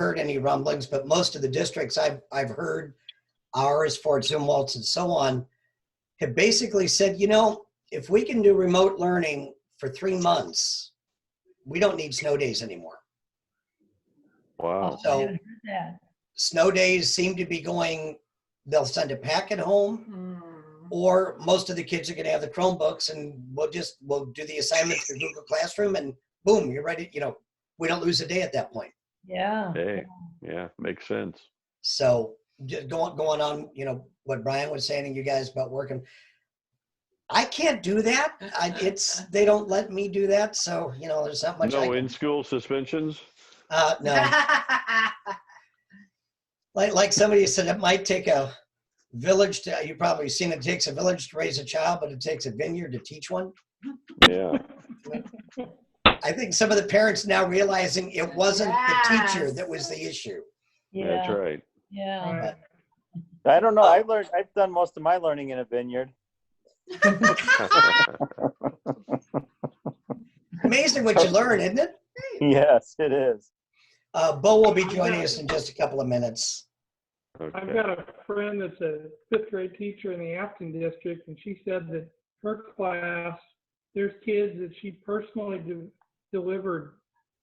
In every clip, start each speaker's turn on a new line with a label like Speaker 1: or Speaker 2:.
Speaker 1: heard any rumblings, but most of the districts I've heard, ours, Fort Zumwalt, and so on, have basically said, you know, if we can do remote learning for 3 months, we don't need snow days anymore.
Speaker 2: Wow.
Speaker 1: So snow days seem to be going, they'll send a packet home, or most of the kids are going to have the Chromebooks, and we'll do the assignments through Google Classroom, and boom, you're ready. You know, we don't lose a day at that point.
Speaker 3: Yeah.
Speaker 2: Hey, yeah, makes sense.
Speaker 1: So just going on, you know, what Brian was saying and you guys about working. I can't do that. They don't let me do that. So, you know, there's not much.
Speaker 2: No in-school suspensions?
Speaker 1: No. Like somebody said, it might take a village to, you've probably seen, it takes a village to raise a child, but it takes a vineyard to teach one.
Speaker 2: Yeah.
Speaker 1: I think some of the parents now realizing it wasn't the teacher that was the issue.
Speaker 3: Yeah.
Speaker 2: That's right.
Speaker 3: Yeah.
Speaker 4: I don't know. I've done most of my learning in a vineyard.
Speaker 1: Amazing what you learn, isn't it?
Speaker 4: Yes, it is.
Speaker 1: Bo will be joining us in just a couple of minutes.
Speaker 2: Okay.
Speaker 5: I've got a friend that's a 5th grade teacher in the Afton district, and she said that her class, there's kids that she personally delivered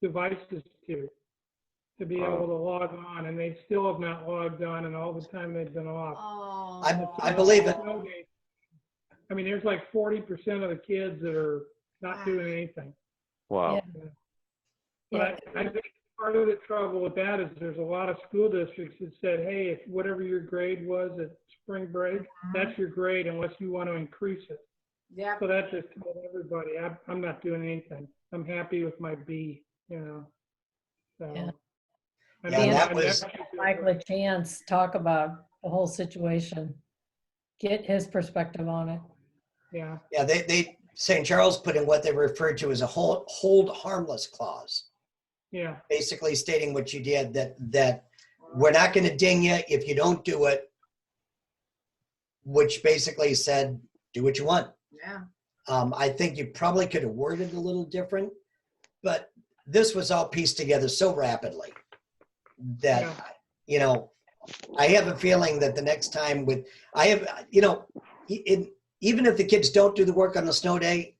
Speaker 5: devices to be able to log on, and they still have not logged on, and all the time they've been off.
Speaker 6: Oh.
Speaker 1: I believe it.
Speaker 5: I mean, there's like 40% of the kids that are not doing anything.
Speaker 2: Wow.
Speaker 5: But I think part of the trouble with that is there's a lot of school districts that said, hey, if whatever your grade was at spring break, that's your grade unless you want to increase it.
Speaker 6: Yeah.
Speaker 5: So that just told everybody, I'm not doing anything. I'm happy with my B, you know. So,
Speaker 3: Yeah.
Speaker 1: That was
Speaker 3: Michael a chance talk about the whole situation. Get his perspective on it.
Speaker 5: Yeah.
Speaker 1: Yeah, they St. Charles put in what they referred to as a hold harmless clause.
Speaker 5: Yeah.
Speaker 1: Basically stating what you did, that we're not going to ding you if you don't do it, which basically said, do what you want.
Speaker 6: Yeah.
Speaker 1: I think you probably could have worded it a little different, but this was all pieced together so rapidly that, you know, I have a feeling that the next time you know, even if the kids don't do the work on the snow day,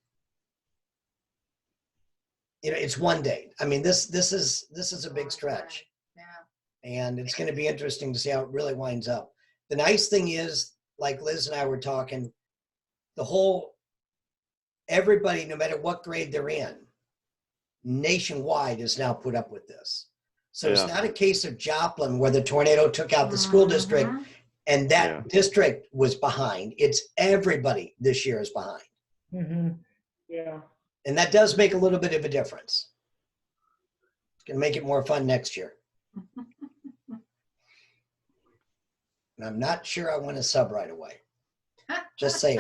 Speaker 1: you know, it's one day. I mean, this is a big stretch.
Speaker 6: Yeah.
Speaker 1: And it's going to be interesting to see how it really winds up. The nice thing is, like Liz and I were talking, everybody, no matter what grade they're in, nationwide is now put up with this. So it's not a case of Joplin where the tornado took out the school district and that district was behind. It's everybody this year is behind.
Speaker 3: Mm-hmm.
Speaker 5: Yeah.
Speaker 1: And that does make a little bit of a difference. It's going to make it more fun next year. And I'm not sure I want to sub right away. Just saying.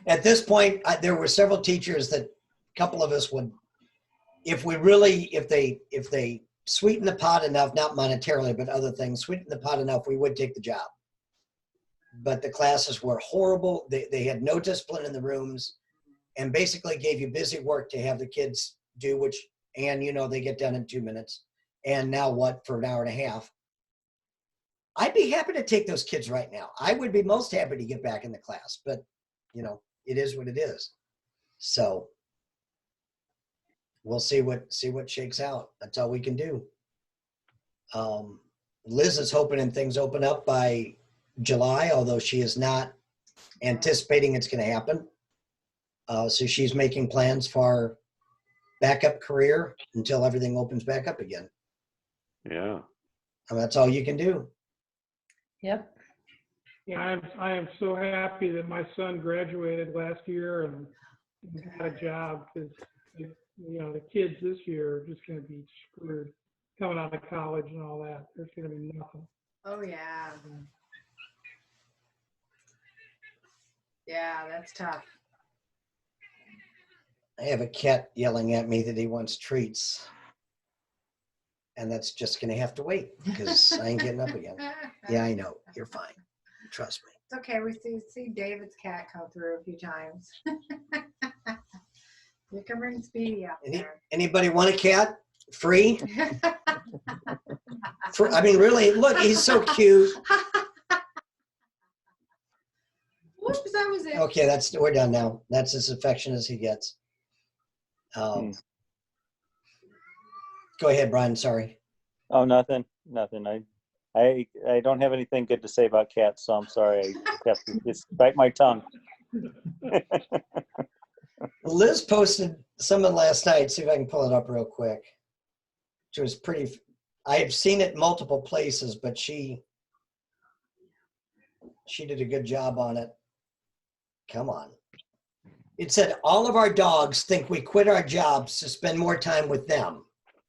Speaker 1: At this point, there were several teachers that a couple of us would, if they sweeten the pot enough, not monetarily, but other things, sweeten the pot enough, we would take the job. But the classes were horrible. They had no discipline in the rooms and basically gave you busy work to have the kids do, and you know, they get done in 2 minutes. And now what, for an hour and a half? I'd be happy to take those kids right now. I would be most happy to get back in the class, but you know, it is what it is. So we'll see what shakes out. That's all we can do. Liz is hoping things open up by July, although she is not anticipating it's going to happen. So she's making plans for backup career until everything opens back up again.
Speaker 2: Yeah.
Speaker 1: And that's all you can do.
Speaker 3: Yep.
Speaker 5: Yeah, I am so happy that my son graduated last year and got a job, because you know, the kids this year are just going to be screwed coming out of college and all that. There's going to be nothing.
Speaker 6: Oh yeah. Yeah, that's tough.
Speaker 1: I have a cat yelling at me that he wants treats. And that's just going to have to wait because I ain't getting up again. Yeah, I know. You're fine. Trust me.
Speaker 6: It's okay. We see David's cat come through a few times. You can bring Speedy up there.
Speaker 1: Anybody want a cat? Free? I mean, really, look, he's so cute.
Speaker 6: Whoops, that was it.
Speaker 1: Okay, we're done now. That's as affectionate as he gets. Go ahead, Brian, sorry.
Speaker 4: Oh, nothing. I don't have anything good to say about cats, so I'm sorry. I have to just bite my tongue.
Speaker 1: Liz posted something last night. See if I can pull it up real quick. She was pretty. I have seen it multiple places, but she did a good job on it. Come on. It said, all of our dogs think we quit our jobs to spend more time with them.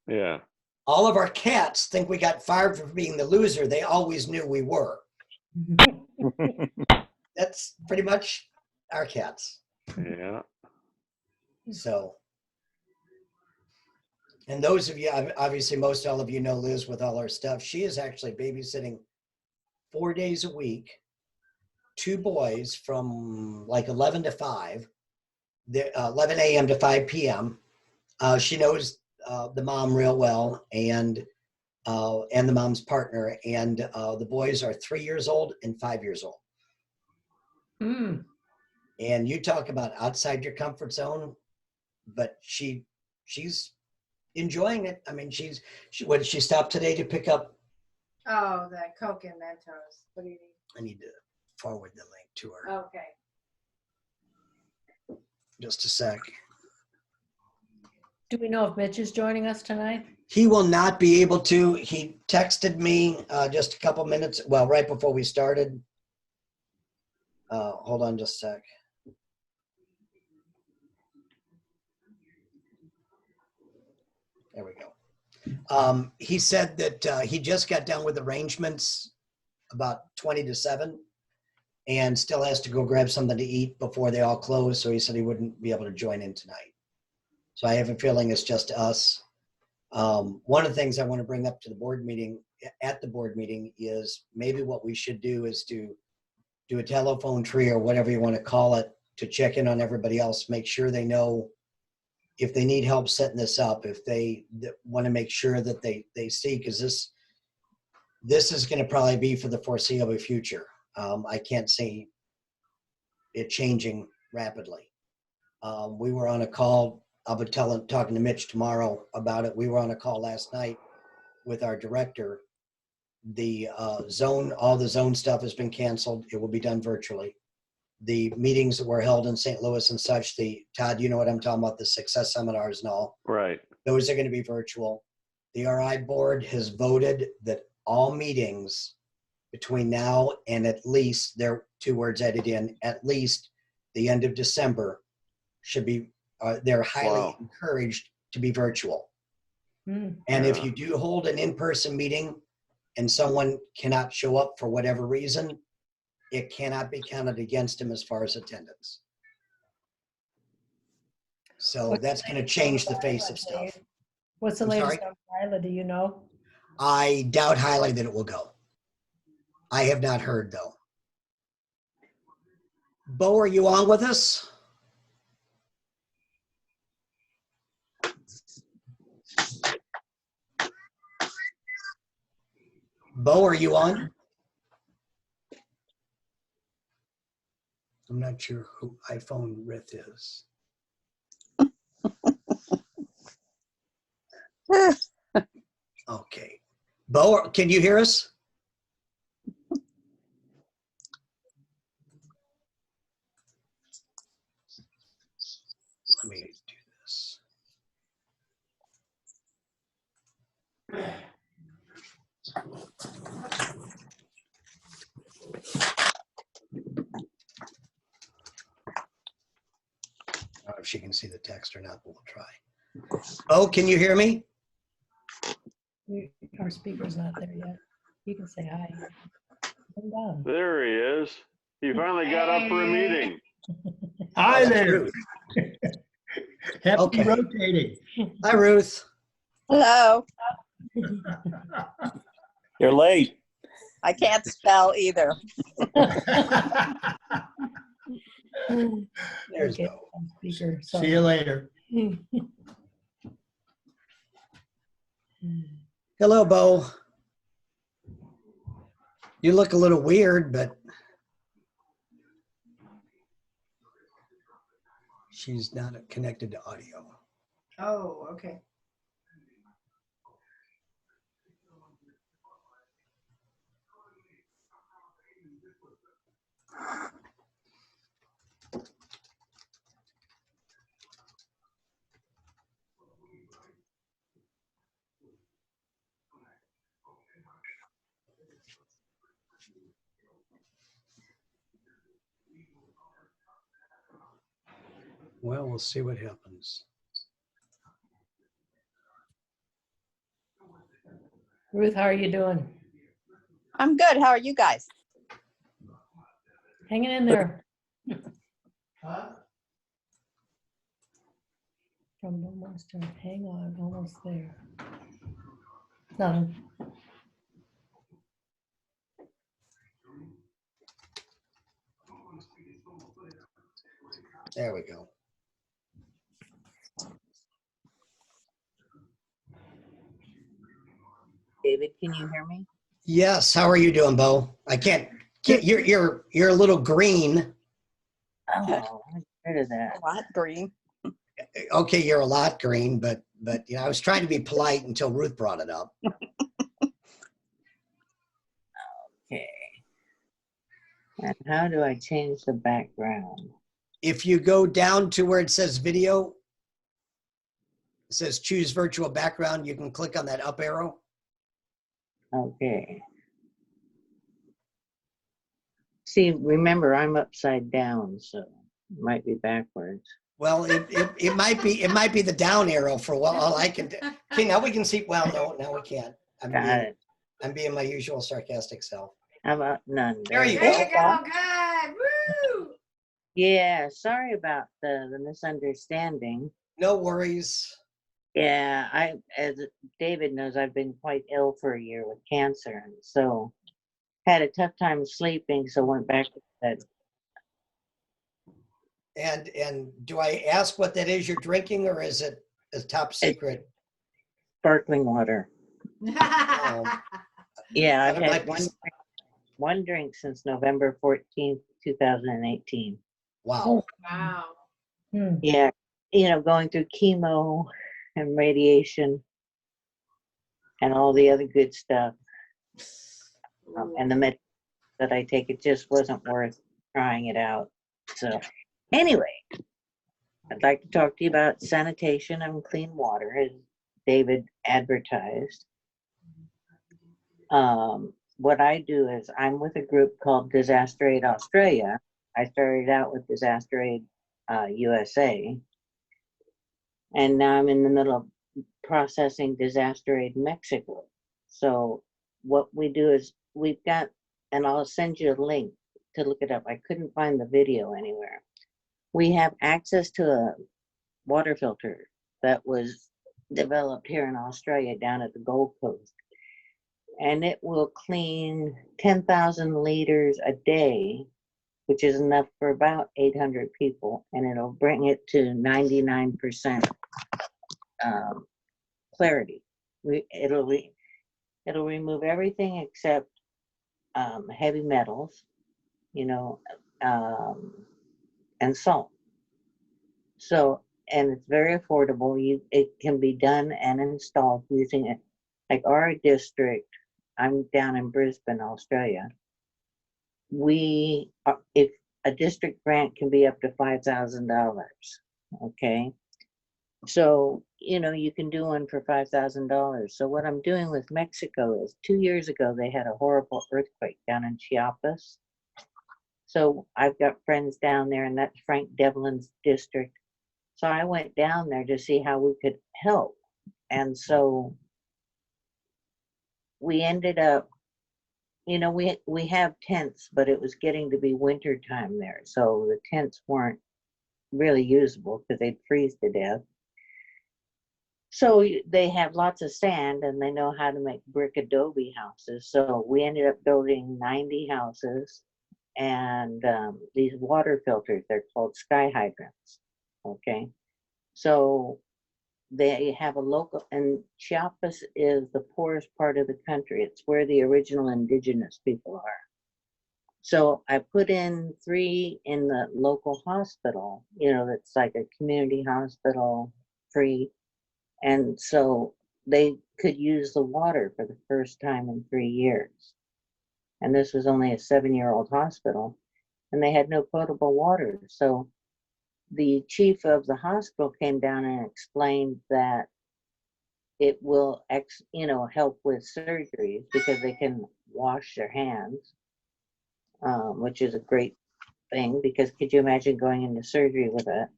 Speaker 2: Yeah.
Speaker 1: All of our cats think we got fired for being the loser they always knew we were. That's pretty much our cats.
Speaker 2: Yeah.
Speaker 1: So, and those of you, obviously most all of you know Liz with all our stuff. She is actually babysitting 4 days a week, 2 boys from like 11 to 5, 11 a.m. to 5 p.m. She knows the mom real well, and the mom's partner, and the boys are 3 years old and 5 years old.
Speaker 3: Mm.
Speaker 1: And you talk about outside your comfort zone, but she's enjoying it. I mean, what did she stop today to pick up?
Speaker 6: Oh, the Coke and Mentos. What do you need?
Speaker 1: I need to forward the link to her.
Speaker 6: Okay.
Speaker 1: Just a sec.
Speaker 3: Do we know if Mitch is joining us tonight?
Speaker 1: He will not be able to. He texted me just a couple minutes, well, right before we started. Hold on just a sec. There we go. He said that he just got done with arrangements about 20 to 7 and still has to go grab something to eat before they all close. So he said he wouldn't be able to join in tonight. So I have a feeling it's just us. One of the things I want to bring up to the board meeting, at the board meeting, is maybe what we should do is to do a telephone tree or whatever you want to call it to check in on everybody else, make sure they know if they need help setting this up, if they want to make sure that they see, because this is going to probably be for the foreseeable future. I can't see it changing rapidly. We were on a call. I'll be talking to Mitch tomorrow about it. We were on a call last night with our director. The all the zone stuff has been canceled. It will be done virtually. The meetings that were held in St. Louis and such, Todd, you know what I'm talking about, the success seminars and all.
Speaker 2: Right.
Speaker 1: Those are going to be virtual. The RI board has voted that all meetings between now and at least, there are 2 words added in, at least the end of December should be, they're highly encouraged to be virtual.
Speaker 3: Mm.
Speaker 1: And if
Speaker 2: Yeah.
Speaker 1: you do hold an in-person meeting and someone cannot show up for whatever reason, it cannot be counted against him as far as attendance. So that's going to change the face of stuff.
Speaker 3: What's the
Speaker 1: I'm
Speaker 3: latest
Speaker 1: sorry?
Speaker 3: on Ryla? Do you know?
Speaker 1: I doubt highly that it will go. I have not heard though. Bo, are you on with us? Bo, are you on? I'm not sure who iPhone Rith is. Okay. Bo, can you hear us? Let me do this. I don't know if she can see the text or not, but we'll try. Oh, can you hear me?
Speaker 3: Our speaker's not there yet. You can say hi. Come down.
Speaker 2: There he is. He finally got up for a meeting.
Speaker 7: Hi
Speaker 1: Oh, that's
Speaker 7: there.
Speaker 1: Ruth.
Speaker 7: Happy
Speaker 1: Okay.
Speaker 7: rotating.
Speaker 1: Hi, Ruth.
Speaker 8: Hello.
Speaker 4: You're late.
Speaker 8: I can't spell either.
Speaker 1: There's
Speaker 3: Okay,
Speaker 1: Bo.
Speaker 3: on speaker.
Speaker 7: See you later.
Speaker 1: Hello, Bo. You look a little weird, but she's not connected to audio.
Speaker 6: Oh, okay.
Speaker 1: Well, we'll see what happens.
Speaker 3: Ruth, how are you doing?
Speaker 8: I'm good. How are you guys?
Speaker 3: Hanging in there. From the monster. Hang on, almost there. Nothing.
Speaker 1: There we go.
Speaker 9: David, can you hear me?
Speaker 1: Yes. How are you doing, Bo? I can't. You're a little green.
Speaker 9: Oh, I'm rid of that.
Speaker 8: A lot green.
Speaker 1: Okay, you're a lot green, but you know, I was trying to be polite until Ruth brought it up.
Speaker 9: Okay. And how do I change the background?
Speaker 1: If you go down to where it says video, it says choose virtual background. You can click on that up arrow.
Speaker 9: Okay. See, remember, I'm upside down, so it might be backwards.
Speaker 1: Well, it might be the down arrow for all I can do. Okay, now we can see. Well, no, now we can't.
Speaker 9: Got it.
Speaker 1: I'm being my usual sarcastic self.
Speaker 9: How about none?
Speaker 1: There you
Speaker 6: There
Speaker 1: go.
Speaker 6: you go. Good. Woo!
Speaker 9: Yeah, sorry about the misunderstanding.
Speaker 1: No worries.
Speaker 9: Yeah, as David knows, I've been quite ill for a year with cancer, and so had a tough time sleeping, so went back to bed.
Speaker 1: And do I ask what that is you're drinking, or is it a top secret?
Speaker 9: Sparkling water. Yeah, I've
Speaker 1: That might
Speaker 9: had
Speaker 1: be-
Speaker 9: one drink since November 14th, 2018.
Speaker 1: Wow.
Speaker 6: Wow.
Speaker 3: Hmm.
Speaker 9: Yeah, going through chemo and radiation and all the other good stuff. And the med that I take, it just wasn't worth trying it out. So anyway, I'd like to talk to you about sanitation and clean water, as David advertised. What I do is I'm with a group called Disaster Aid Australia. I started out with Disaster Aid USA, and now I'm in the middle of processing Disaster Aid Mexico. So what we do is we've got, and I'll send you a link to look it up. I couldn't find the video anywhere. We have access to a water filter that was developed here in Australia down at the Gold Coast. And it will clean 10,000 liters a day, which is enough for about 800 people. And it'll bring it to 99% clarity. It'll remove everything except heavy metals, and salt. So, and it's very affordable. It can be done and installed using it. Like our district, I'm down in Brisbane, Australia. If a district grant can be up to $5,000, okay? So, you can do one for $5,000. So what I'm doing with Mexico is 2 years ago, they had a horrible earthquake down in Chiapas. So I've got friends down there, and that's Frank Devlin's district. So I went down there to see how we could help. And so we ended up, we have tents, but it was getting to be winter time there. So the tents weren't really usable because they'd freeze to death. So they have lots of sand, and they know how to make brick adobe houses. So we ended up building 90 houses, and these water filters, they're called sky hydrants. Okay. So they have a local, and Chiapas is the poorest part of the country. It's where the original indigenous people are. So I put in 3 in the local hospital, that's like a community hospital, free. And so they could use the water for the first time in 3 years. And this was only a 7-year-old hospital, and they had no potable water. So the chief of the hospital came down and explained that it will help with surgeries because they can wash their hands, which is a great thing, because could you imagine going into surgery with a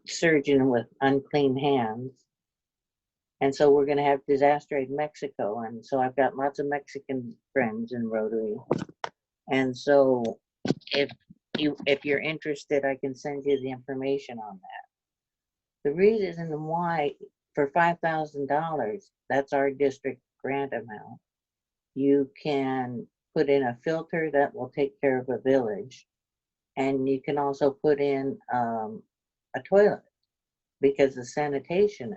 Speaker 9: surgeon with unclean hands? And so we're going to have Disaster Aid Mexico, and so I've got lots of Mexican friends in Rotary, and so if you're interested, I can send you the information on that. The reason why, for $5,000, that's our district grant amount, you can put in a filter that will take care of a village, and you can also put in a toilet, because the sanitation,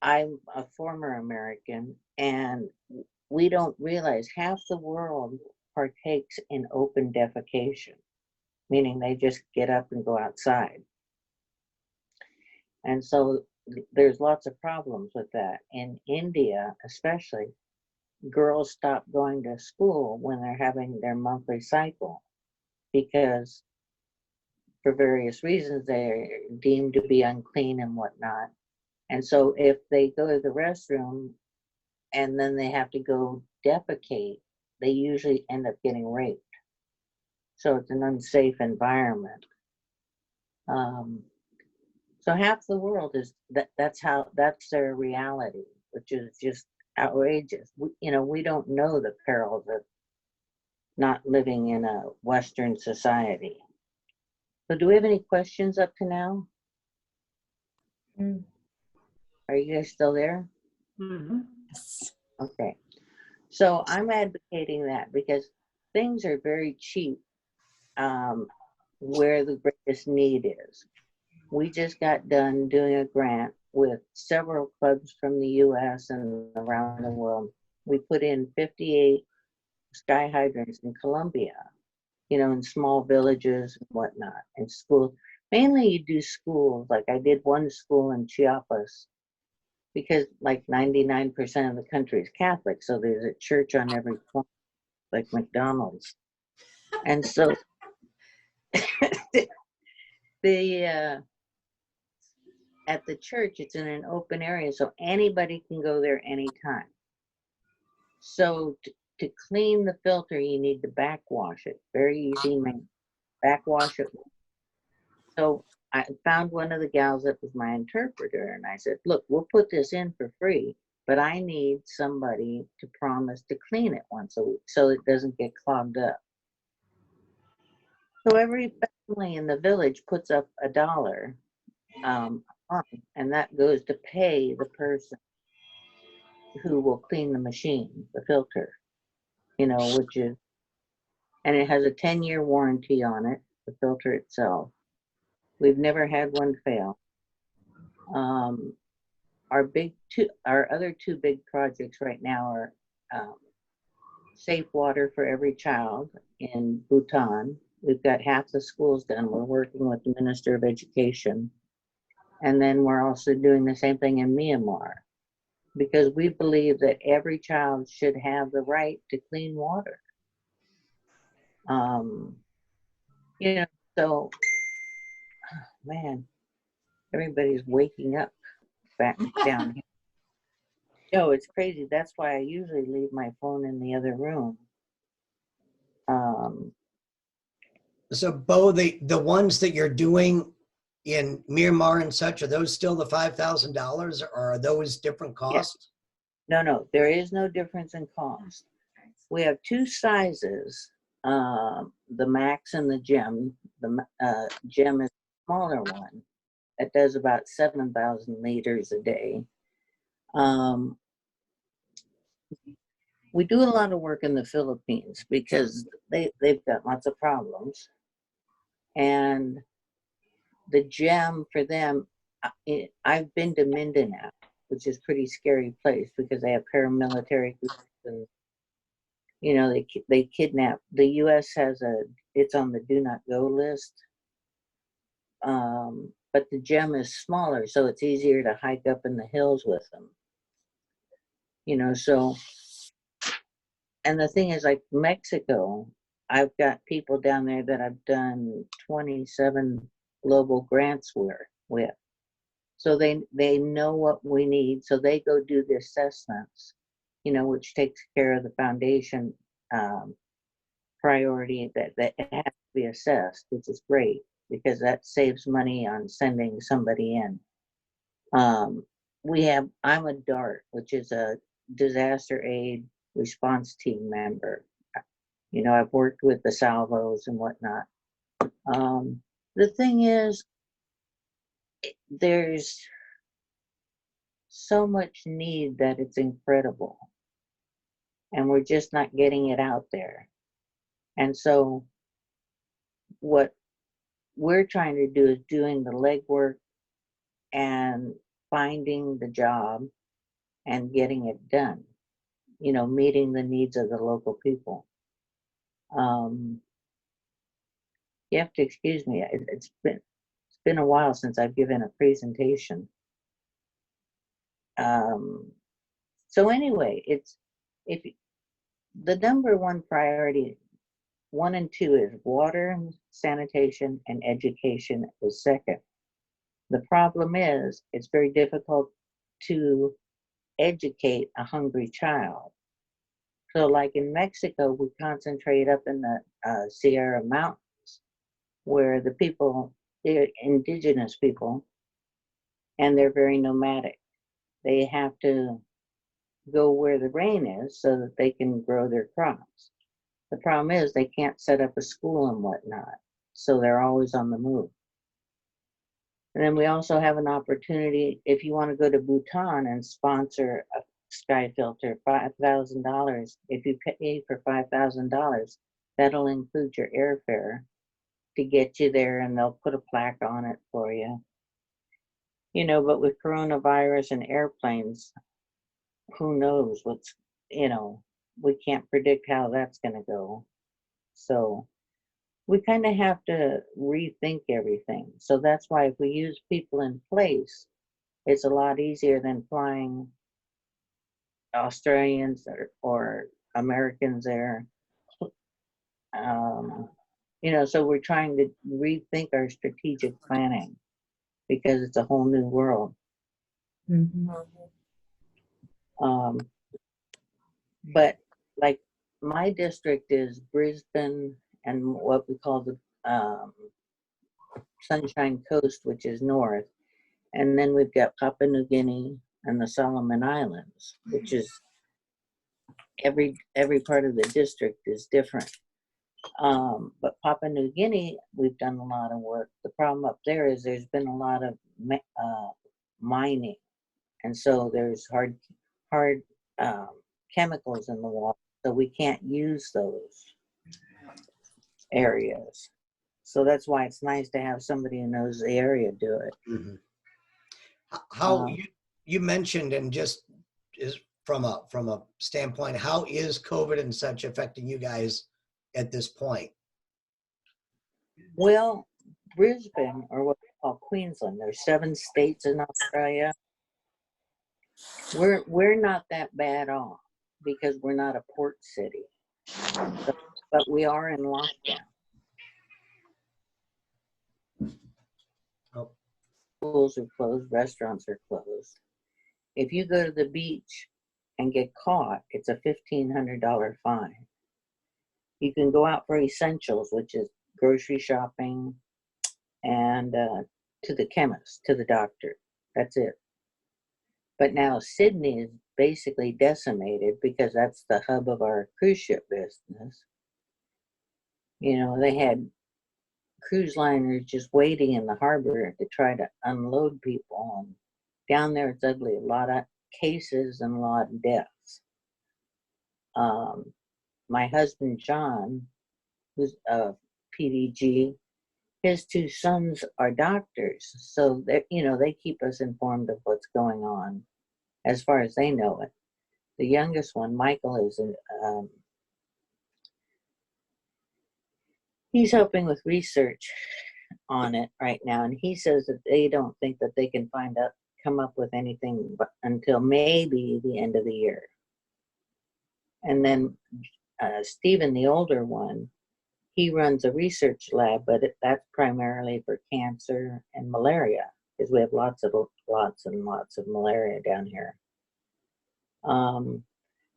Speaker 9: I'm a former American, and we don't realize half the world partakes in open defecation, meaning they just get up and go outside. And so there's lots of problems with that. In India, especially, girls stop going to school when they're having their monthly cycle, because for various reasons they're deemed to be unclean and whatnot. And so if they go to the restroom and then they have to go defecate, they usually end up getting raped. So it's an unsafe environment. So half the world is that's their reality, which is just outrageous. We don't know the perils of not living in a Western society. So do we have any questions up to now? Are you guys still there?
Speaker 5: Mm-hmm.
Speaker 9: Okay. So I'm advocating that because things are very cheap where the greatest need is. We just got done doing a grant with several clubs from the US and around the world. We put in 58 sky hydrants in Colombia, in small villages and whatnot, and schools. Mainly you do schools, like I did one school in Chiapas, because like 99% of the country is Catholic, so there's a church on every corner, like McDonald's. And so at the church, it's in an open area, so anybody can go there anytime. So to clean the filter, you need to backwash it. Very easy, backwash it. So I found one of the gals that was my interpreter, and I said, look, we'll put this in for free, but I need somebody to promise to clean it once a week so it doesn't get clogged up. So every family in the village puts up $1 and that goes to pay the person who will clean the machine, the filter, which is, and it has a 10-year warranty on it, the filter itself. We've never had one fail. Our other 2 big projects right now are safe water for every child in Bhutan. We've got half the schools done. We're working with the Minister of Education. And then we're also doing the same thing in Myanmar, because we believe that every child should have the right to clean water. So, man, everybody's waking up back down here. It's crazy. That's why I usually leave my phone in the other room.
Speaker 1: So Bo, the ones that you're doing in Myanmar and such, are those still the $5,000, or are those different costs?
Speaker 9: No, there is no difference in cost. We have 2 sizes, the Max and the Gem. The Gem is a smaller one. It does about 7,000 liters a day. We do a lot of work in the Philippines because they've got lots of problems. And the gem for them, I've been to Mindanao, which is a pretty scary place because they have paramilitary groups and, you know, they kidnap. The U.S. it's on the do not go list. But the gem is smaller, so it's easier to hike up in the hills with them. You know, so, and the thing is, like Mexico, I've got people down there that I've done 27 global grants with. So they know what we need, so they go do the assessments, you know, which takes care of the foundation priority that has to be assessed, which is great because that saves money on sending somebody in. I'm a DART, which is a disaster aid response team member. You know, I've worked with the salvos and whatnot. The thing is, there's so much need that it's incredible. And we're just not getting it out there. And so what we're trying to do is doing the legwork and finding the job and getting it done, you know, meeting the needs of the local people. You have to excuse me. It's been a while since I've given a presentation. So anyway, if the number one priority, 1 and 2 is water and sanitation, and education is second. The problem is it's very difficult to educate a hungry child. So like in Mexico, we concentrate up in the Sierra Mountains where the people, they're indigenous people, and they're very nomadic. They have to go where the rain is so that they can grow their crops. The problem is they can't set up a school and whatnot, so they're always on the move. And then we also have an opportunity, if you want to go to Bhutan and sponsor a sky filter, $5,000. If you pay for $5,000, that'll include your airfare to get you there, and they'll put a plaque on it for you. You know, but with coronavirus and airplanes, who knows what's, you know, we can't predict how that's going to go. So we kind of have to rethink everything. So that's why if we use people in place, it's a lot easier than flying Australians or Americans there. You know, so we're trying to rethink our strategic planning because it's a whole new world. But like my district is Brisbane and what we call the Sunshine Coast, which is north. And then we've got Papua New Guinea and the Solomon Islands, which is every part of the district is different. But Papua New Guinea, we've done a lot of work. The problem up there is there's been a lot of mining. And so there's hard chemicals in the water. So we can't use those areas. So that's why it's nice to have somebody who knows the area do it.
Speaker 1: Mm-hmm. How you mentioned, and just is from a standpoint, how is COVID and such affecting you guys at this point?
Speaker 9: Well, Brisbane, or what we call Queensland, there's 7 states in Australia. We're not that bad off because we're not a port city, but we are in lockdown.
Speaker 1: Oh.
Speaker 9: Schools are closed, restaurants are closed. If you go to the beach and get caught, it's a $1,500 fine. You can go out for essentials, which is grocery shopping and to the chemist, to the doctor. That's it. But now Sydney is basically decimated because that's the hub of our cruise ship business. You know, they had cruise liners just waiting in the harbor to try to unload people. And down there, it's ugly. A lot of cases and a lot of deaths. My husband, John, who's a PDG, his two sons are doctors, so they, they keep us informed of what's going on as far as they know it. The youngest one, Michael, is he's helping with research on it right now, and he says that they don't think that they can come up with anything until maybe the end of the year. And then Stephen, the older one, he runs a research lab, but that's primarily for cancer and malaria, because we have lots and lots of malaria down here.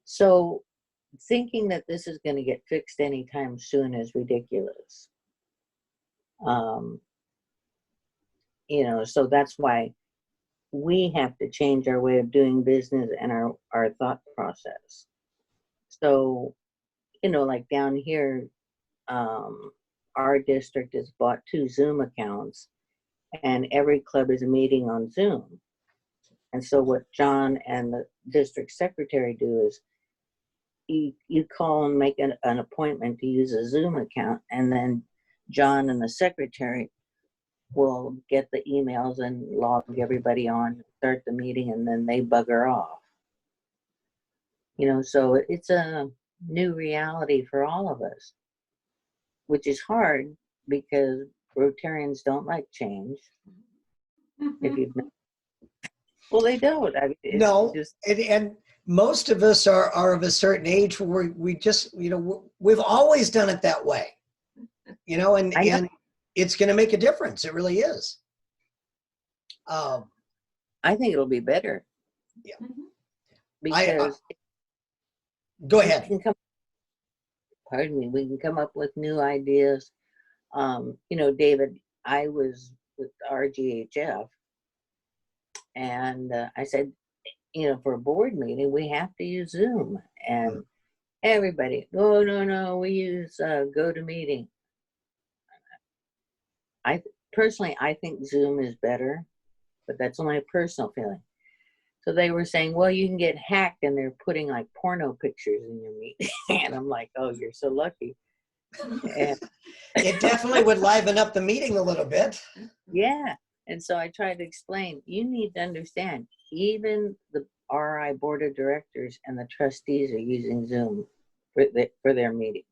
Speaker 9: So thinking that this is going to get fixed anytime soon is ridiculous. So that's why we have to change our way of doing business and our thought process. So, like down here, our district has bought 2 Zoom accounts, and every club is meeting on Zoom. And so what John and the district secretary do is you call and make an appointment to use a Zoom account, and then John and the secretary will get the emails and log everybody on, start the meeting, and then they bugger off. So it's a new reality for all of us, which is hard because Rotarians don't like change. If you've well, they don't. I mean,
Speaker 1: No, and most of us are of a certain age where we just, we've always done it that way, and it's going to make a difference. It really is.
Speaker 9: I think it'll be better.
Speaker 1: Yeah.
Speaker 9: Because
Speaker 1: go ahead.
Speaker 9: We can come up with new ideas. David, I was with RGHF, and I said, for a board meeting, we have to use Zoom. And everybody, no, we use GoToMeeting. I think Zoom is better, but that's only a personal feeling. So they were saying, well, you can get hacked, and they're putting like porno pictures in your meeting. And I'm like, oh, you're so lucky. And
Speaker 1: it definitely would liven up the meeting a little bit.
Speaker 9: Yeah. And so I tried to explain, you need to understand, even the RI board of directors and the trustees are using Zoom for their meetings,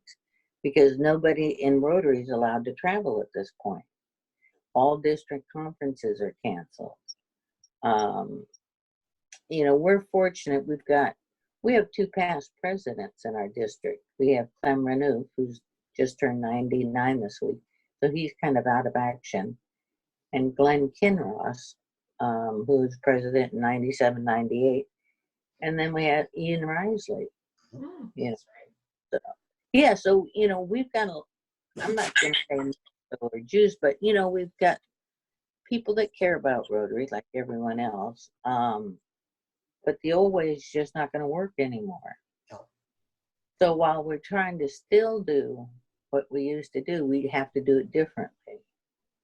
Speaker 9: because nobody in Rotary is allowed to travel at this point. All district conferences are canceled. We're fortunate. We have 2 past presidents in our district. We have Clem Renouf, who's just turned 99 this week, so he's kind of out of action. And Glenn Kinross, who was president in 97, 98. And then we had Ian Risley. So we've got I'm not going to say we're Jews, but, we've got people that care about Rotary like everyone else. But the old way is just not going to work anymore.
Speaker 1: No.
Speaker 9: So while we're trying to still do what we used to do, we have to do it differently.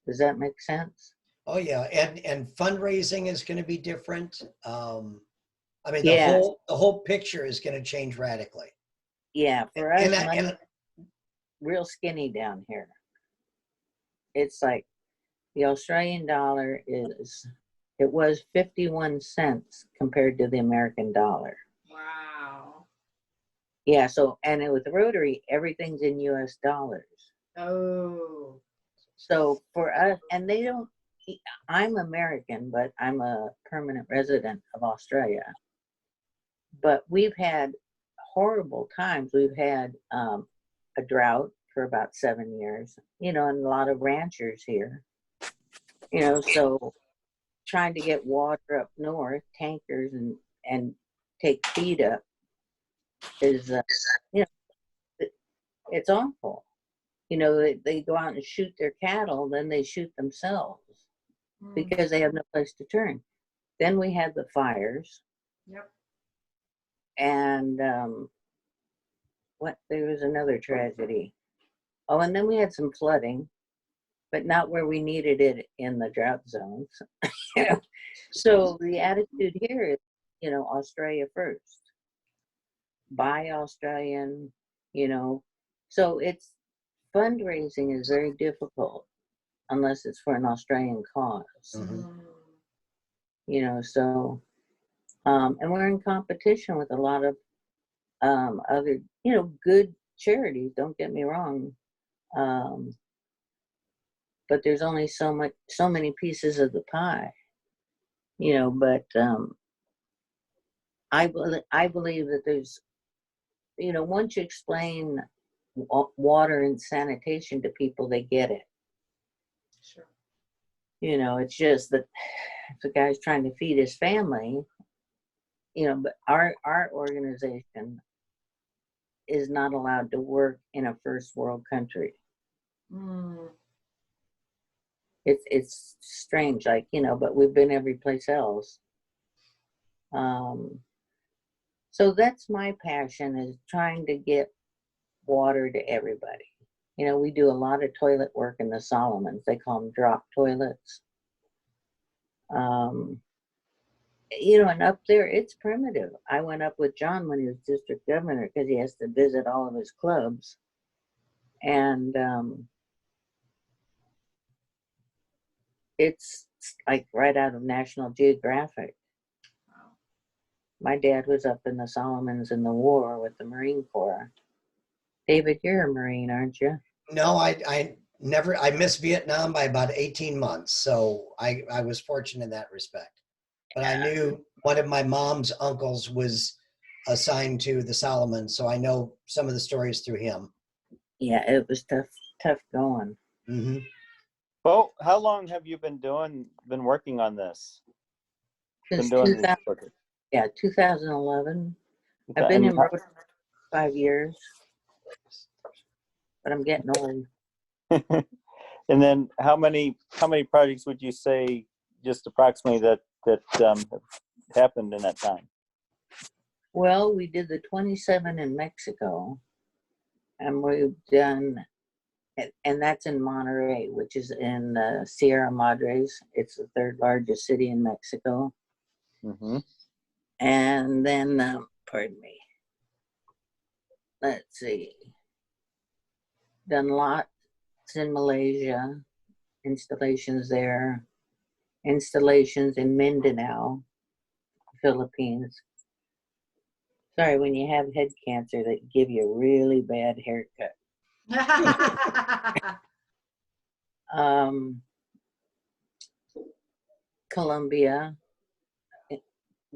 Speaker 9: Does that make sense?
Speaker 1: Oh yeah, and fundraising is going to be different. The whole picture is going to change radically.
Speaker 9: Yeah, for us, real skinny down here. It's like the Australian dollar was 51 cents compared to the American dollar.
Speaker 6: Wow.
Speaker 9: Yeah, so, and with Rotary, everything's in US dollars.
Speaker 6: Oh.
Speaker 9: So for us, and I'm American, but I'm a permanent resident of Australia. But we've had horrible times. We've had a drought for about 7 years, and a lot of ranchers here, so trying to get water up north, tankers, and take feed up is, it's awful. They go out and shoot their cattle, then they shoot themselves because they have no place to turn. Then we had the fires.
Speaker 6: Yep.
Speaker 9: And there was another tragedy. Oh, and then we had some flooding, but not where we needed it in the drought zones. So the attitude here is, Australia first. Buy Australian, So it's fundraising is very difficult. unless it's for an Australian cause.
Speaker 1: Mhm.
Speaker 9: You know, so, and we're in competition with a lot of other, you know, good charities, don't get me wrong. But there's only so many pieces of the pie, you know, but I believe that there's, you know, once you explain water and sanitation to people, they get it.
Speaker 6: Sure.
Speaker 9: You know, it's just that if the guy's trying to feed his family, you know, but our organization is not allowed to work in a first world country.
Speaker 6: Mm.
Speaker 9: It's strange, like, you know, but we've been every place else. So that's my passion, is trying to get water to everybody. You know, we do a lot of toilet work in the Solomons. They call them drop toilets. You know, and up there, it's primitive. I went up with John when he was district governor because he has to visit all of his clubs. And it's like right out of National Geographic. My dad was up in the Solomons in the war with the Marine Corps. David, you're a Marine, aren't you?
Speaker 1: No, I missed Vietnam by about 18 months. So I was fortunate in that respect. But I knew one of my mom's uncles was assigned to the Solomons, so I know some of the stories through him.
Speaker 9: Yeah, it was tough going.
Speaker 1: Mm-hmm.
Speaker 4: Well, how long have you been working on this?
Speaker 9: Since
Speaker 4: Been doing these projects?
Speaker 9: 2011.
Speaker 4: Okay,
Speaker 9: I've been
Speaker 4: and
Speaker 9: in Rotary 5 years, but I'm getting old.
Speaker 4: and then how many projects would you say, just approximately, that have happened in that time?
Speaker 9: Well, we did the 27 in Mexico, and we've done, and that's in Monterrey, which is in Sierra Madres. It's the third largest city in Mexico.
Speaker 4: Mm-hmm.
Speaker 9: And then, pardon me, let's see, done lots in Malaysia, installations there, installations in Mindanao, Philippines. Sorry, when you have head cancer, they give you a really bad haircut. Colombia,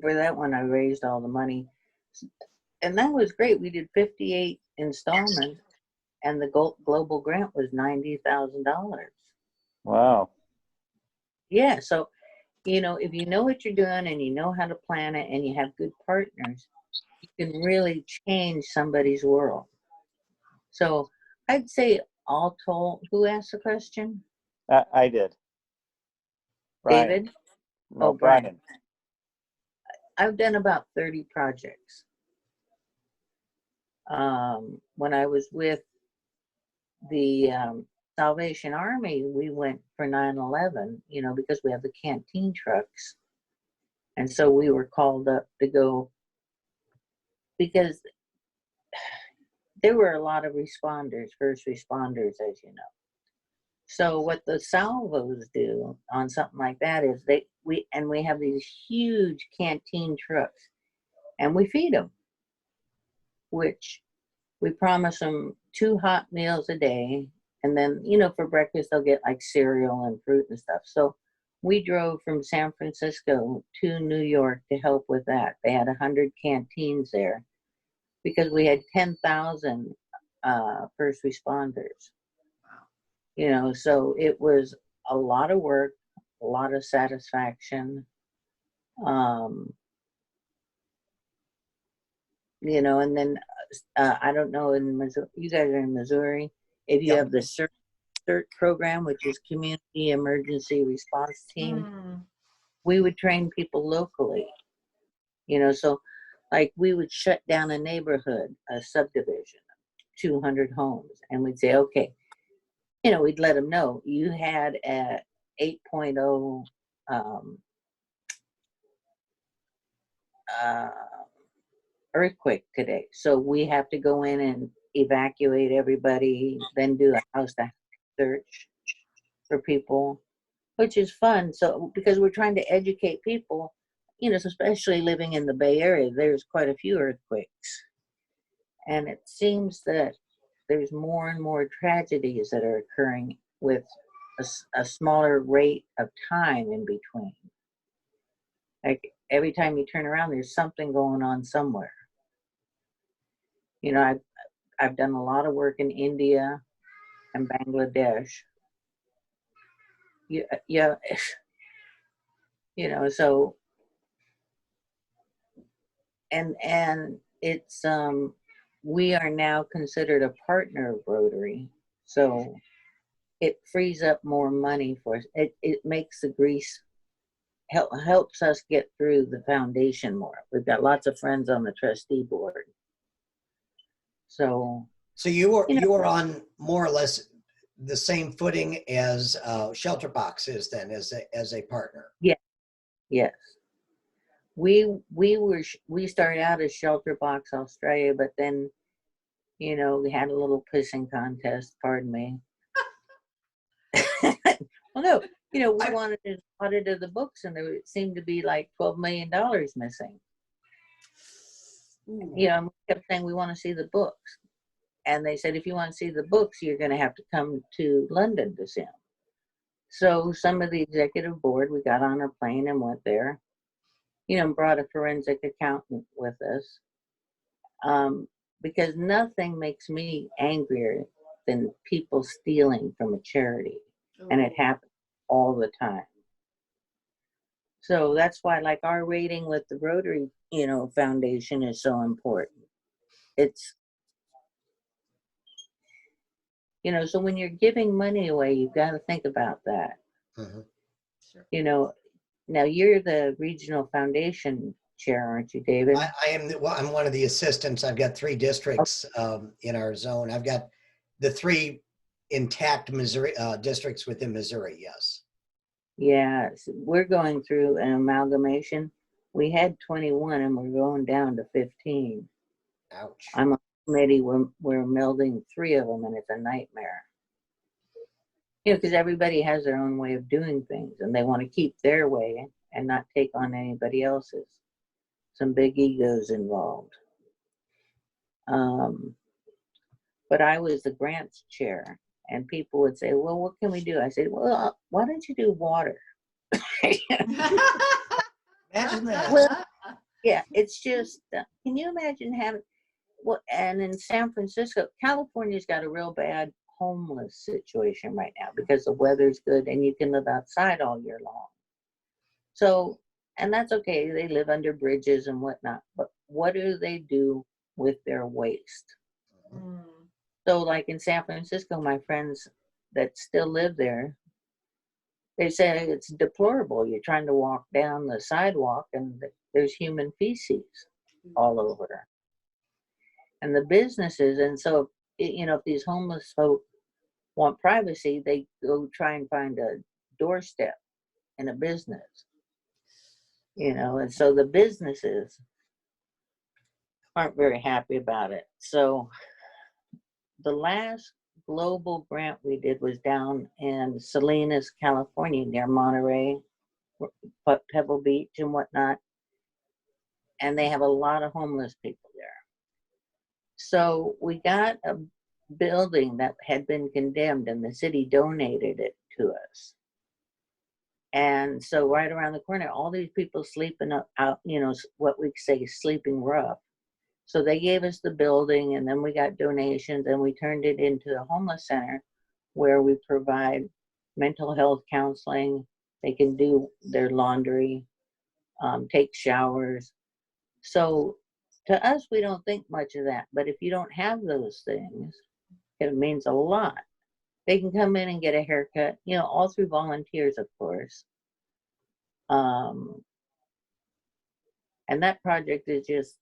Speaker 9: for that one, I raised all the money. And that was great. We did 58 installments, and the global grant was $90,000.
Speaker 4: Wow.
Speaker 9: Yeah, so, you know, if you know what you're doing and you know how to plan it and you have good partners, you can really change somebody's world. So I'd say all told, who asked the question?
Speaker 4: I did. Brian.
Speaker 9: David?
Speaker 4: No,
Speaker 9: Oh, Brian.
Speaker 4: Brian.
Speaker 9: I've done about 30 projects. When I was with the Salvation Army, we went for 9/11, you know, because we have the canteen trucks. And so we were called up to go, because there were a lot of responders, first responders, as you know. So what the salvos do on something like that is we have these huge canteen trucks, and we feed them, which we promise them 2 hot meals a day. And then, you know, for breakfast, they'll get like cereal and fruit and stuff. So we drove from San Francisco to New York to help with that. They had 100 canteens there because we had 10,000 first responders. You know, so it was a lot of work, a lot of satisfaction. You know, and then I don't know, in Missouri, you guys are in Missouri, if you
Speaker 1: Yep.
Speaker 9: have the CERT program, which is Community Emergency Response Team, we would train people locally. You know, so like we would shut down a neighborhood, a subdivision, 200 homes, and we'd say, okay, you know, we'd let them know you had a 8.0 earthquake today. So we have to go in and evacuate everybody, then do a house-to-house search. for people, which is fun. So, because we're trying to educate people, you know, especially living in the Bay Area, there's quite a few earthquakes. And it seems that there's more and more tragedies that are occurring with a smaller rate of time in between. Like every time you turn around, there's something going on somewhere. You know, I've done a lot of work in India and Bangladesh. Yeah, you know, so and it's we are now considered a partner of Rotary, so it frees up more money for us. It makes the grease helps us get through the foundation more. We've got lots of friends on the trustee board. So
Speaker 1: you were
Speaker 9: you know,
Speaker 1: you were on more or less the same footing as Shelter Box is then as a partner.
Speaker 9: yes. We started out as Shelter Box Australia, but then, you know, we had a little pissing contest, pardon me. Well, no, you know, we wanted an audit of the books, and there seemed to be like $12 million missing. You know, and we kept saying we want to see the books, and they said if you want to see the books, you're going to have to come to London to see them. So some of the executive board, we got on a plane and went there. You know, brought a forensic accountant with us, because nothing makes me angrier than people stealing from a charity, and it happens all the time. So that's why, like, our rating with the Rotary, you know, Foundation is so important. It's, you know, so when you're giving money away, you've got to think about that.
Speaker 1: Mhm.
Speaker 9: You know, now you're the regional foundation chair, aren't you, David?
Speaker 1: I am. Well, I'm one of the assistants. I've got 3 districts in our zone. I've got the 3 intact Missouri districts within Missouri. Yes.
Speaker 9: Yeah, we're going through an amalgamation. We had 21 and we're going down to 15.
Speaker 1: Ouch.
Speaker 9: I'm on a committee, we're melding 3 of them, and it's a nightmare. You know, because everybody has their own way of doing things, and they want to keep their way and not take on anybody else's. Some big egos involved. But I was the grants chair, and people would say, well, what can we do? I said, well, why don't you do water?
Speaker 1: Imagine that.
Speaker 9: Well, yeah, it's just, can you imagine having, and in San Francisco, California's got a real bad homeless situation right now because the weather's good and you can live outside all year long. So, and that's okay, they live under bridges and whatnot, but what do they do with their waste? So like in San Francisco, my friends that still live there, they say it's deplorable. You're trying to walk down the sidewalk and there's human feces all over. And the businesses, and so, you know, if these homeless folk want privacy, they go try and find a doorstep in a business, you know, and so the businesses aren't very happy about it. So the last global grant we did was down in Salinas, California, near Monterey, Pebble Beach and whatnot. And they have a lot of homeless people there. So we got a building that had been condemned and the city donated it to us. And so right around the corner, all these people sleeping out, you know, what we say sleeping rough. So they gave us the building, and then we got donations, and we turned it into a homeless center where we provide mental health counseling. They can do their laundry, take showers. So to us, we don't think much of that. But if you don't have those things, it means a lot. They can come in and get a haircut, you know, all through volunteers, of course. And that project is just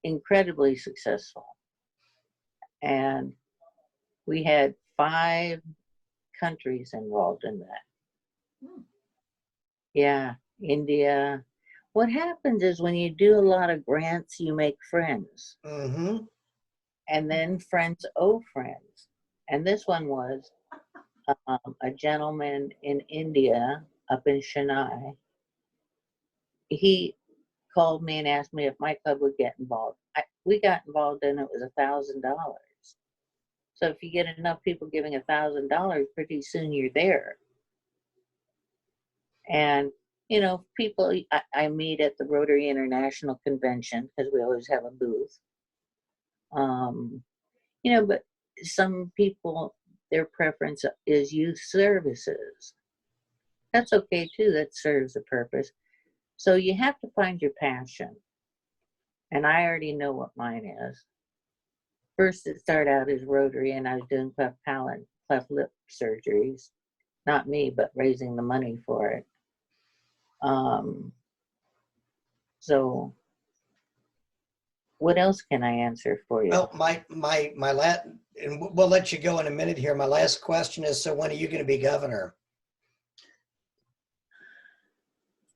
Speaker 9: incredibly successful. And we had 5 countries involved in that. Yeah, India. What happens is when you do a lot of grants, you make friends.
Speaker 1: Mm-hmm.
Speaker 9: And then friends owe friends. And this one was a gentleman in India up in Chennai. He called me and asked me if my club would get involved. We got involved and it was $1,000. So if you get enough people giving $1,000, pretty soon you're there. And, you know, people, I meet at the Rotary International Convention because we always have a booth. You know, but some people, their preference is youth services. That's okay too, that serves a purpose. So you have to find your passion. And I already know what mine is. First, it started out as Rotary, and I was doing cleft palate, cleft lip surgeries. Not me, but raising the money for it. So what else can I answer for you?
Speaker 1: Well, my last, and we'll let you go in a minute here. My last question is, so when are you going to be governor?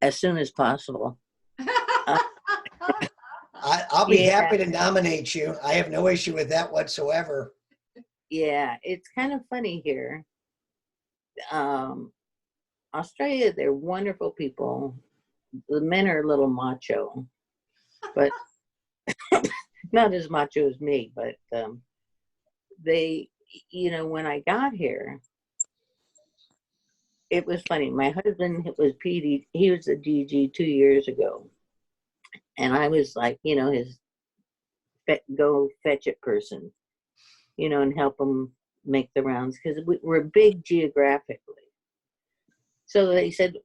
Speaker 9: As soon as possible.
Speaker 1: I'll be
Speaker 9: Yeah.
Speaker 1: happy to nominate you. I have no issue with that whatsoever.
Speaker 9: Yeah, it's kind of funny here. Australia, they're wonderful people. The men are a little macho, but not as macho as me, but they, you know, when I got here, it was funny. My husband was PD, he was a DG 2 years ago. And I was like, you know, his go fetch it person, you know, and help him make the rounds because we're big geographically. So they said,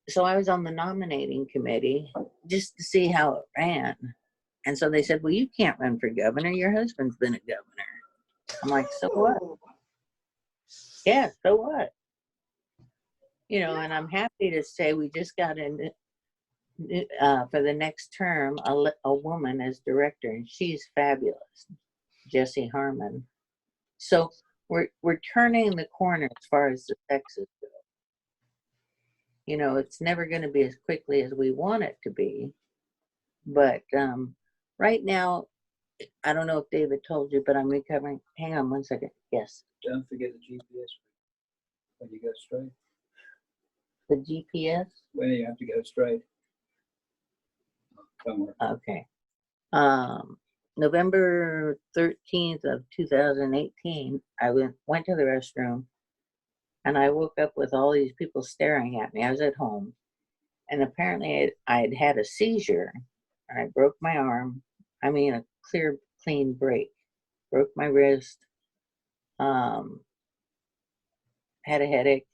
Speaker 9: so I was on the nominating committee just to see how it ran. And so they said, well, you can't run for governor. Your husband's been a governor. I'm like, so what? Yeah, so what? You know, and I'm happy to say we just got in for the next term a woman as director, and she's fabulous, Jessie Harmon. So we're turning the corner as far as the sexes go. You know, it's never going to be as quickly as we want it to be, but right now, I don't know if David told you, but I'm recovering. Hang on one second. Yes.
Speaker 10: Don't forget the GPS when you go straight.
Speaker 9: The GPS?
Speaker 10: When you have to go straight. Somewhere.
Speaker 9: Okay. November 13th of 2018, I went to the restroom and I woke up with all these people staring at me. I was at home and apparently I had had a seizure. I broke my arm. I mean, a clean break. Broke my wrist. Had a headache.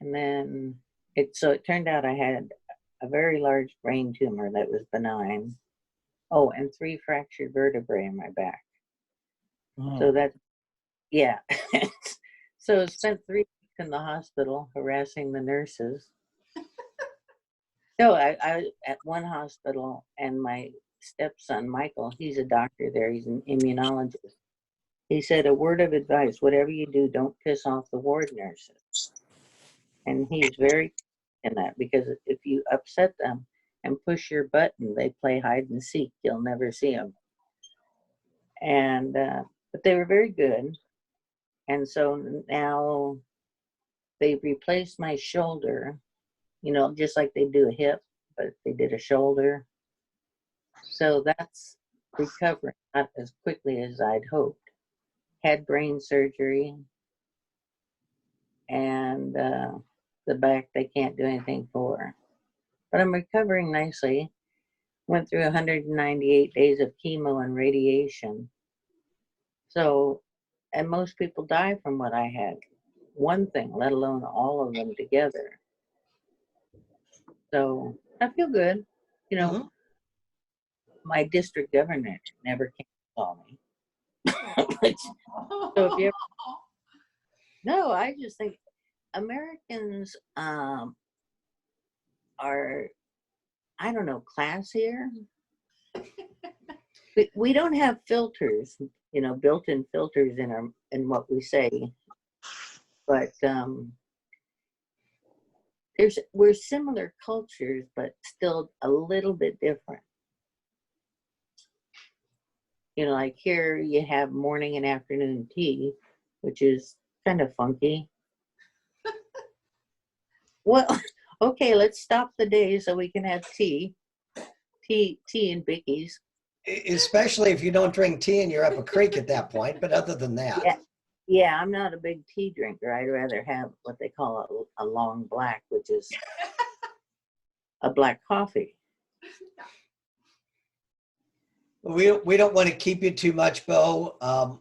Speaker 9: And then it turned out I had a very large brain tumor that was benign. Oh, and 3 fractured vertebrae in my back.
Speaker 4: Oh.
Speaker 9: So that, yeah. So I spent 3 weeks in the hospital harassing the nurses. So I at one hospital, and my stepson, Michael, he's a doctor there. He's an immunologist. He said, a word of advice, whatever you do, don't piss off the ward nurses. And he's very in that, because if you upset them and push your button, they play hide and seek. You'll never see them. And, but they were very good. And so now they replaced my shoulder, you know, just like they do a hip, but they did a shoulder. So that's recovering, not as quickly as I'd hoped. Had brain surgery, and the back they can't do anything for. But I'm recovering nicely. Went through 198 days of chemo and radiation. So, and most people die from what I had. One thing, let alone all of them together. So I feel good. You know, my district governor never came to call me. So if you ever, no, I just think Americans are, I don't know, classier. We don't have filters, you know, built-in filters in what we say, but we're similar cultures, but still a little bit different. You know, like here you have morning and afternoon tea, which is kind of funky. Well, okay, let's stop the day so we can have tea and bickies.
Speaker 1: Especially if you don't drink tea and you're up a creek at that point. But other than that,
Speaker 9: Yeah, I'm not a big tea drinker. I'd rather have what they call a long black, which is a black coffee.
Speaker 1: we don't want to keep you too much, Bo.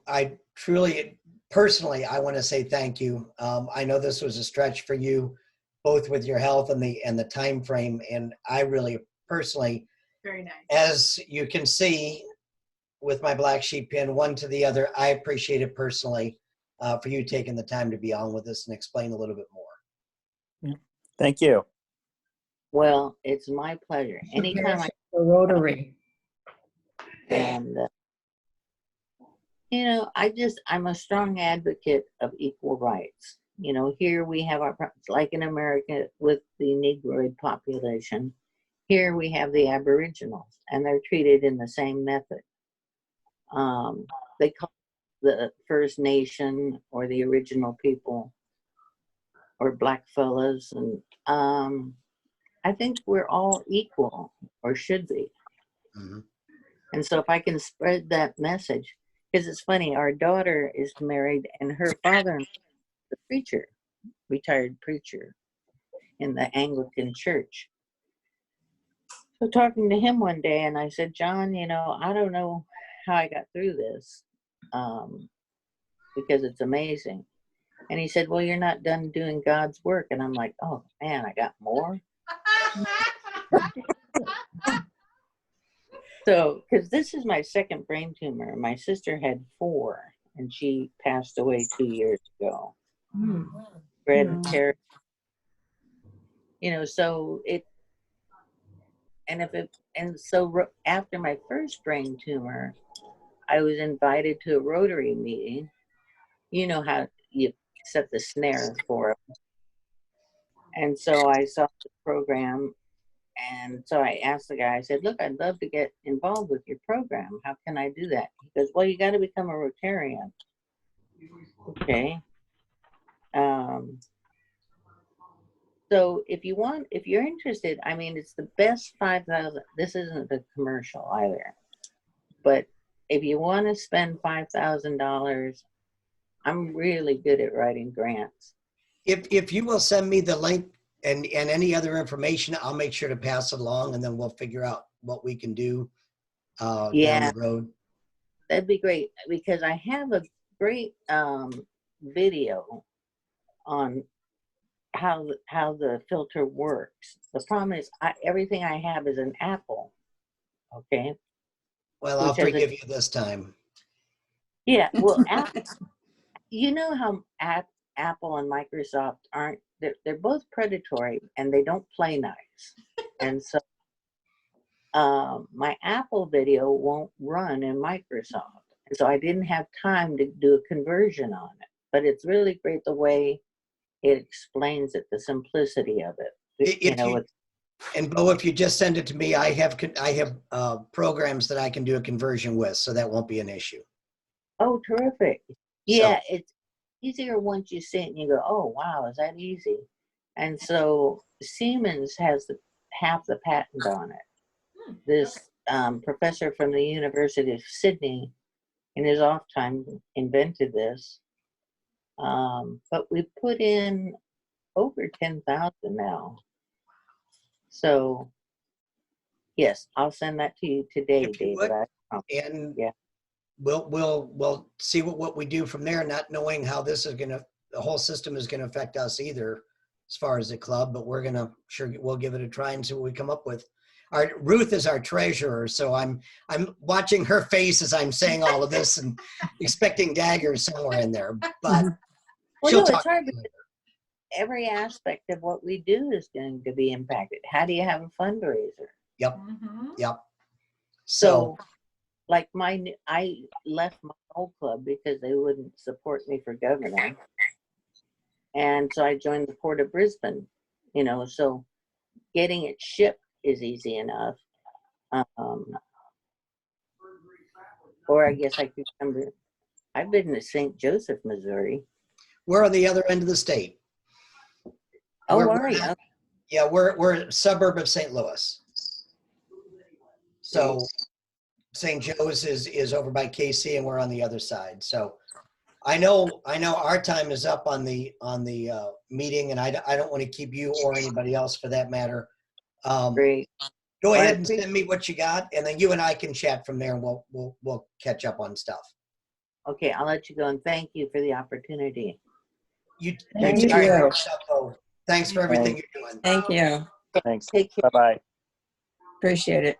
Speaker 1: I truly, personally, I want to say thank you. I know this was a stretch for you, both with your health and the time frame, and I really personally,
Speaker 6: Very nice.
Speaker 1: as you can see with my black sheep pin, one to the other, I appreciate it personally for you taking the time to be on with us and explain a little bit more.
Speaker 4: Thank you.
Speaker 9: Well, it's my pleasure. Anytime I
Speaker 3: The Rotary.
Speaker 9: and you know, I'm a strong advocate of equal rights. You know, here we have like in America with the Negroid population, here we have the Aboriginals, and they're treated in the same method. They call the First Nation or the original people or black fellas, and I think we're all equal, or should be.
Speaker 1: Mm-hmm.
Speaker 9: And so if I can spread that message, because it's funny, our daughter is married and her father is a preacher, retired preacher in the Anglican church. So talking to him one day, and I said, John, you know, I don't know how I got through this because it's amazing. And he said, well, you're not done doing God's work. And I'm like, oh man, I got more. So, because this is my second brain tumor. My sister had 4, and she passed away 2 years ago. Hereditary. You know, so after my first brain tumor, I was invited to a Rotary meeting. You know how you set the snare for it. And so I saw the program. And so I asked the guy, I said, look, I'd love to get involved with your program. How can I do that? He goes, well, you got to become a Rotarian. Okay. So if you're interested, I mean, it's the best 5,000. This isn't a commercial either. But if you want to spend $5,000, I'm really good at writing grants.
Speaker 1: If you will send me the link and any other information, I'll make sure to pass it along, and then we'll figure out what we can do down the road.
Speaker 9: That'd be great, because I have a great video on how the filter works. The problem is everything I have is an Apple. Okay.
Speaker 1: Well, I'll forgive you this time.
Speaker 9: Yeah. Well, you know how Apple and Microsoft aren't. They're both predatory and they don't play nice. And so my Apple video won't run in Microsoft. And so I didn't have time to do a conversion on it. But it's really great the way it explains it, the simplicity of it.
Speaker 1: And Bo, if you just send it to me, I have programs that I can do a conversion with, so that won't be an issue.
Speaker 9: Oh, terrific. Yeah, it's easier once you see it and you go, oh, wow, is that easy? And so Siemens has half the patent on it. This professor from the University of Sydney, in his off time, invented this. But we put in over 10,000 now. So, yes, I'll send that to you today, David.
Speaker 1: And we'll see what we do from there, not knowing how this is the whole system is gonna affect us either as far as the club, but we'll give it a try and see what we come up with. Ruth is our treasurer, so I'm watching her face as I'm saying all of this and expecting daggers somewhere in there. But
Speaker 9: well, no, it's hard because every aspect of what we do is going to be impacted. How do you have a fundraiser?
Speaker 1: Yep.
Speaker 6: Mm-hmm.
Speaker 1: Yep.
Speaker 9: So like I left my old club because they wouldn't support me for governor. And so I joined the Port of Brisbane, so getting it shipped is easy enough. Or I guess I could come to, I've been to St. Joseph, Missouri.
Speaker 1: We're on the other end of the state.
Speaker 9: Oh,
Speaker 1: We're
Speaker 9: are you?
Speaker 1: not- Yeah, we're a suburb of St. Louis. So St. Joe's is over by KC, and we're on the other side. So I know our time is up on the meeting, and I don't want to keep you or anybody else for that matter.
Speaker 9: Great.
Speaker 1: Go
Speaker 9: Well, I
Speaker 1: ahead and send me what you got, and then you and I can chat from there, and we'll catch up on stuff.
Speaker 9: Okay, I'll let you go, and thank you for the opportunity.
Speaker 1: You
Speaker 3: Thank
Speaker 1: take care
Speaker 3: you.
Speaker 1: of yourself, though. Thanks for everything you're doing.
Speaker 11: Thank you.
Speaker 4: Thanks.
Speaker 9: Take care.
Speaker 4: Bye-bye.
Speaker 11: Appreciate it.